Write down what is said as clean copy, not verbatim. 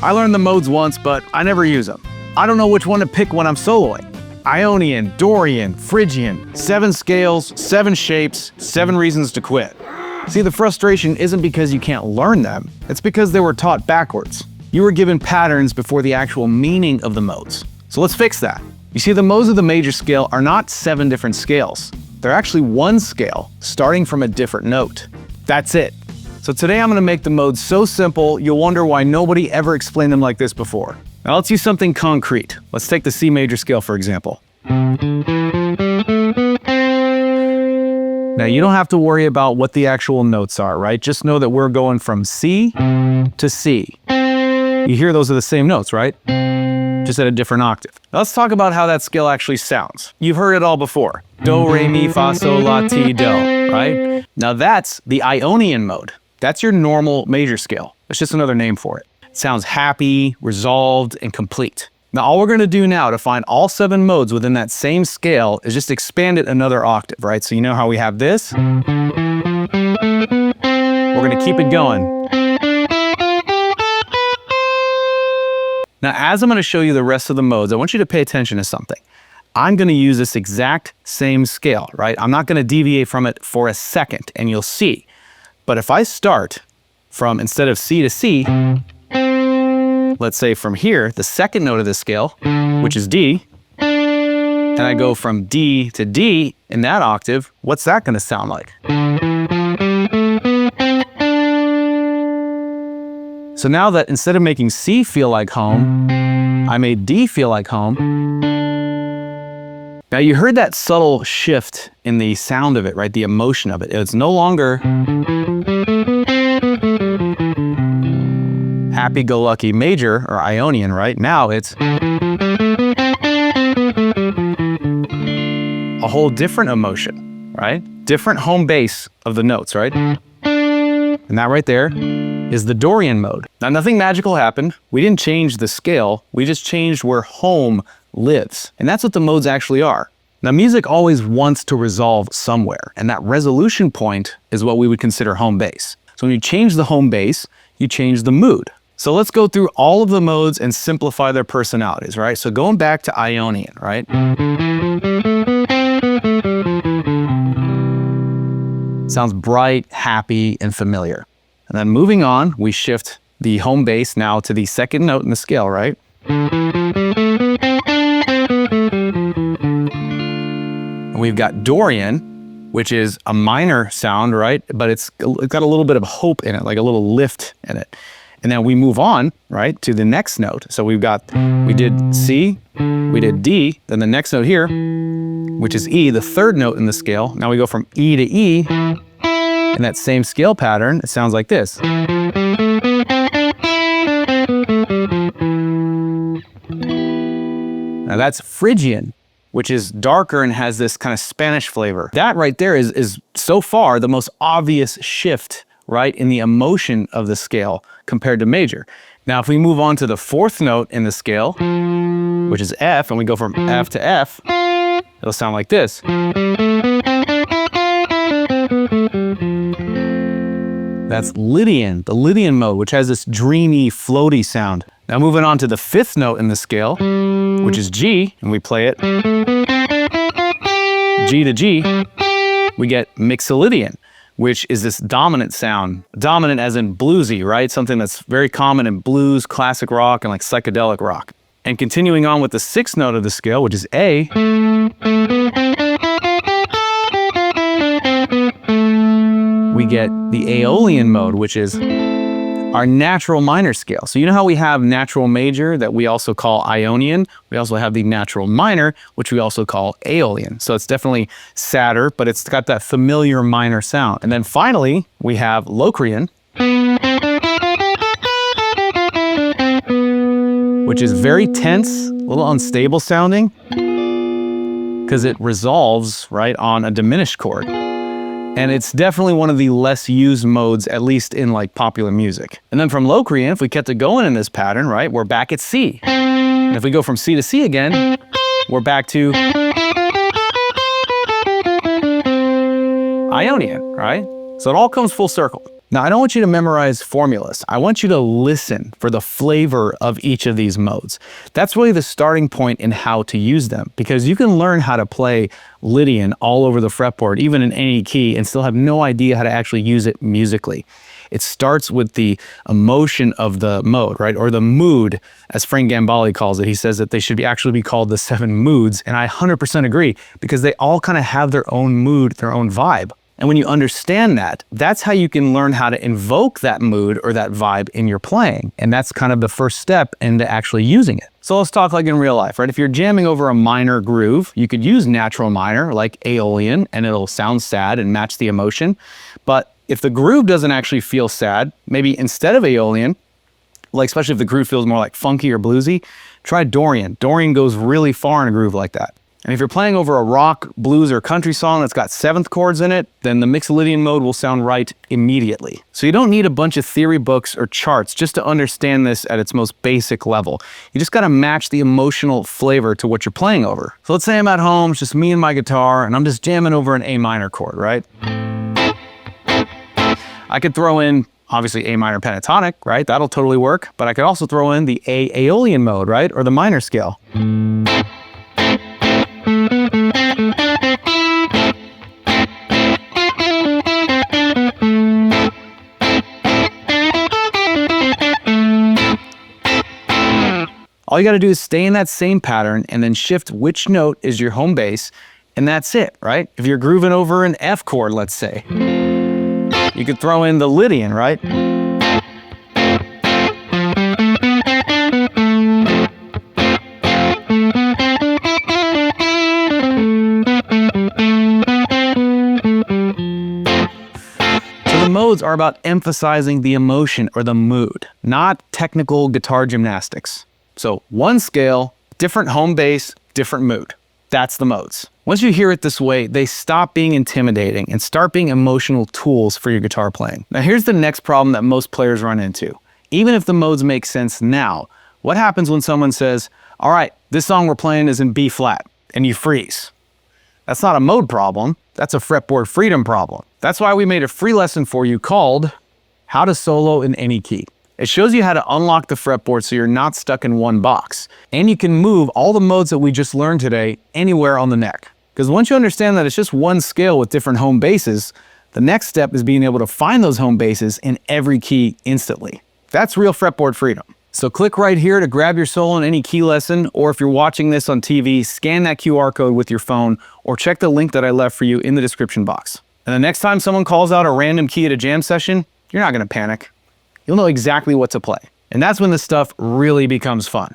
I learned the modes once, but I never use them. I don't know which one to pick when I'm soloing. Ionian, Dorian, Phrygian, 7 scales, 7 shapes, 7 reasons to quit. See, the frustration isn't because you can't learn them, it's because they were taught backwards. You were given patterns before the actual meaning of the modes. So let's fix that. You see, the modes of the major scale are not 7 different scales. They're actually one scale, starting from a different note. That's it. So today I'm gonna make the modes so simple, you'll wonder why nobody ever explained them like this before. Now let's use something concrete. Let's take the C major scale, for example. Now you don't have to worry about what the actual notes are, right? Just know that we're going from C to C. You hear those are the same notes, right? Just at a different octave. Now let's talk about how that scale actually sounds. You've heard it all before. Do, re, mi, fa, sol, la, ti, do, right? Now that's the Ionian mode. That's your normal major scale. It's just another name for it. It sounds happy, resolved, and complete. Now all we're gonna do now to find all 7 modes within that same scale is just expand it another octave, right? So you know how we have this? We're gonna keep it going. Now as I'm gonna show you the rest of the modes, I want you to pay attention to something. I'm gonna use this exact same scale, right? I'm not gonna deviate from it for a second, and you'll see. But if I start from, instead of C to C, let's say from here, the second note of this scale, which is D, and I go from D to D in that octave, what's that gonna sound like? So now that instead of making C feel like home, I made D feel like home. Now you heard that subtle shift in the sound of it, right? The emotion of it. It's no longer happy-go-lucky major or Ionian, right? Now it's a whole different emotion, right? Different home base of the notes, right? And that right there is the Dorian mode. Now nothing magical happened. We didn't change the scale. We just changed where home lives. And that's what the modes actually are. Now music always wants to resolve somewhere, and that resolution point is what we would consider home base. So when you change the home base, you change the mood. So let's go through all of the modes and simplify their personalities, right? So going back to Ionian, right? Sounds bright, happy, and familiar. And then moving on, we shift the home base now to the second note in the scale, right? And we've got Dorian, which is a minor sound, right? But it's got a little bit of hope in it, like a little lift in it. And then we move on, right, to the next note. So we did C, we did D, then the next note here, which is E, the third note in the scale. Now we go from E to E, in that same scale pattern, it sounds like this. Now that's Phrygian, which is darker and has this kind of Spanish flavor. That right there is so far the most obvious shift, right, in the emotion of the scale compared to major. Now, if we move on to the fourth note in the scale, which is F, and we go from F to F, it'll sound like this. That's Lydian, the Lydian mode, which has this dreamy, floaty sound. Now moving on to the fifth note in the scale, which is G, and we play it G to G, we get Mixolydian, which is this dominant sound. Dominant as in bluesy, right? Something that's very common in blues, classic rock, and like psychedelic rock. And continuing on with the sixth note of the scale, which is A, we get the Aeolian mode, which is our natural minor scale. So you know how we have natural major that we also call Ionian? We also have the natural minor, which we also call Aeolian. So it's definitely sadder, but it's got that familiar minor sound. And then finally, we have Locrian, which is very tense, a little unstable sounding, because it resolves, right, on a diminished chord. And it's definitely one of the less used modes, at least in like popular music. And then from Locrian, if we kept it going in this pattern, right, we're back at C. And if we go from C to C again, we're back to Ionian, right? So it all comes full circle. Now, I don't want you to memorize formulas. I want you to listen for the flavor of each of these modes. That's really the starting point in how to use them, because you can learn how to play Lydian all over the fretboard, even in any key, and still have no idea how to actually use it musically. It starts with the emotion of the mode, right? Or the mood, as Frank Gambale calls it. He says that they should actually be called the 7 moods, and I 100% agree, because they all kind of have their own mood, their own vibe. And when you understand that, that's how you can learn how to invoke that mood or that vibe in your playing. And that's kind of the first step into actually using it. So let's talk like in real life, right? If you're jamming over a minor groove, you could use natural minor like Aeolian, and it'll sound sad and match the emotion. But if the groove doesn't actually feel sad, maybe instead of Aeolian, like especially if the groove feels more like funky or bluesy, try Dorian. Dorian goes really far in a groove like that. And if you're playing over a rock, blues, or country song that's got 7th chords in it, then the Mixolydian mode will sound right immediately. So you don't need a bunch of theory books or charts just to understand this at its most basic level. You just gotta match the emotional flavor to what you're playing over. So let's say I'm at home, it's just me and my guitar, and I'm just jamming over an A minor chord, right? I could throw in, obviously, A minor pentatonic, right? That'll totally work. But I could also throw in the Aeolian mode, right? Or the minor scale. All you got to do is stay in that same pattern and then shift which note is your home bass, and that's it, right? If you're grooving over an F chord, let's say, you could throw in the Lydian, right? So the modes are about emphasizing the emotion or the mood, not technical guitar gymnastics. So one scale, different home bass, different mood. That's the modes. Once you hear it this way, they stop being intimidating and start being emotional tools for your guitar playing. Now here's the next problem that most players run into. Even if the modes make sense now, what happens when someone says, all right, this song we're playing is in B flat, and you freeze? That's not a mode problem, that's a fretboard freedom problem. That's why we made a free lesson for you called How to Solo in Any Key. It shows you how to unlock the fretboard so you're not stuck in one box. And you can move all the modes that we just learned today anywhere on the neck. Because once you understand that it's just one scale with different home basses, the next step is being able to find those home basses in every key instantly. That's real fretboard freedom. So click right here to grab your solo in any key lesson, or if you're watching this on TV, scan that QR code with your phone, or check the link that I left for you in the description box. And the next time someone calls out a random key at a jam session, you're not gonna panic. You'll know exactly what to play. And that's when this stuff really becomes fun.